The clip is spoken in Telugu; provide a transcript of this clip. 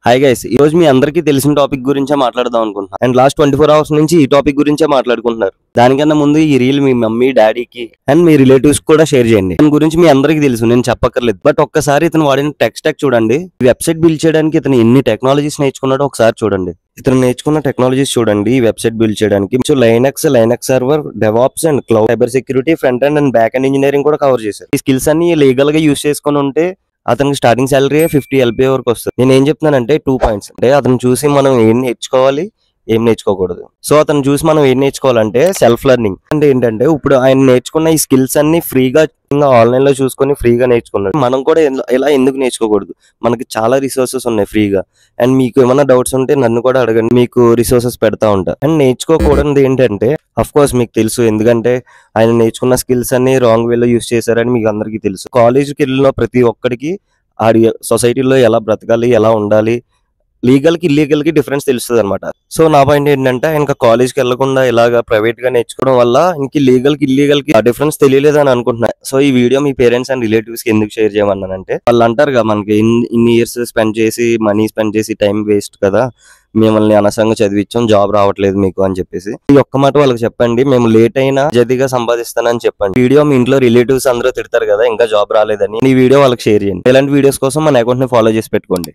హాయ్ గైస్, ఈ రోజు మీ అందరికీ తెలిసిన టాపిక్ గురించే మాట్లాడదాం అనుకుంటున్నా. అండ్ లాస్ట్ 24 hours నుంచి ఈ టాపిక్ గురించే మాట్లాడుకుంటున్నారు. దానికన్నా ముందు ఈ రీల్ మీ మమ్మీ డాడీకి అండ్ మీ రిలేటివ్స్ కూడా షేర్ చేయండి. దాని గురించి మీ అందరికీ తెలుసు, నేను చెప్పక్కర్లేదు. బట్ ఒక్కసారి ఇతను వాడిన టెక్ స్టాక్ చూడండి. ఈ వెబ్సైట్ బిల్డ్ చేయడానికి ఇతను ఎన్ని టెక్నాలజీస్ నేర్చుకున్నాడో ఒకసారి చూడండి. ఇతను నేర్చుకున్న టెక్నాలజీస్ చూడండి. ఈ వెబ్సైట్ బిల్డ్ చేయడానికి Linux server, DevOps and cloud, cyber security, front end and back end engineering కూడా కవర్ చేశారు. ఈ స్కిల్స్ అన్ని లీగల్ గా యూస్ చేసుకుని ఉంటే అతనికి స్టార్టింగ్ సాలరీ 50 LPA వరకు వస్తుంది. నేను ఏం చెప్తున్నానంటే 2 points. అంటే అతను చూసి మనం ఏం నేర్చుకోవాలి, ఏం నేర్చుకోకూడదు. సో అతను చూసి మనం ఏం నేర్చుకోవాలంటే సెల్ఫ్ లెర్నింగ్. అంటే ఏంటంటే ఇప్పుడు ఆయన నేర్చుకున్న ఈ స్కిల్స్ అన్ని ఫ్రీగా ఆన్లైన్ లో చూసుకొని ఫ్రీగా నేర్చుకున్నాడు. మనం కూడా ఇలా ఎందుకు నేర్చుకోకూడదు? మనకి చాలా రిసోర్సెస్ ఉన్నాయి ఫ్రీగా. అండ్ మీకు ఏమైనా డౌట్స్ ఉంటే నన్ను కూడా అడగండి, మీకు రిసోర్సెస్ పెడతా ఉంటా. అండ్ నేర్చుకోకూడదు ఏంటంటే అఫ్ కోర్స్ మీకు తెలుసు, ఎందుకంటే ఆయన నేర్చుకున్న స్కిల్స్ అన్ని రాంగ్ వేలో యూస్ చేశారని మీకు అందరికీ తెలుసు. కాలేజ్కి వెళ్ళిన ప్రతి ఒక్కడికి ఆడి సొసైటీలో ఎలా బ్రతకాలి, ఎలా ఉండాలి, లీగల్ కి ఇల్లీగల్ కి డిఫరెన్స్ తెలుస్తుంది అనమాట. సో నా పాయింట్ ఏంటంటే ఇంకా కాలేజ్కి వెళ్లకుండా ఇలాగా ప్రైవేట్ గా నేర్చుకోవడం వల్ల ఇంక లీగల్ కి ఇల్లీగల్ కి డిఫరెన్స్ తెలియలేదు అని అనుకుంటున్నా. సో ఈ video me parents and relatives కి ఎందుకు షేర్ చేయమన్నానంటే, వాళ్ళు అంటారు కదా మనకి ఇన్ని ఇయర్స్ స్పెండ్ చేసి, మనీ స్పెండ్ చేసి టైం వేస్ట్ కదా, మిమ్మల్ని అనవసరంగా చదివించాం, జాబ్ రావట్లేదు మీకు అని చెప్పేసి. ఈ ఒక్క మాట వాళ్ళకి చెప్పండి, మేము లేట్ అయినా జదిగా సంపాదిస్తానని చెప్పండి. వీడియో మీ ఇంట్లో రిలేటివ్స్ అందరూ తిడతారు కదా ఇంకా జాబ్ రాలేదని. ఈ వీడియో వాళ్ళకి షేర్ చేయండి. ఇలాంటి వీడియోస్ కోసం మన అకౌంట్ ని ఫాలో చేసి పెట్టుకోండి.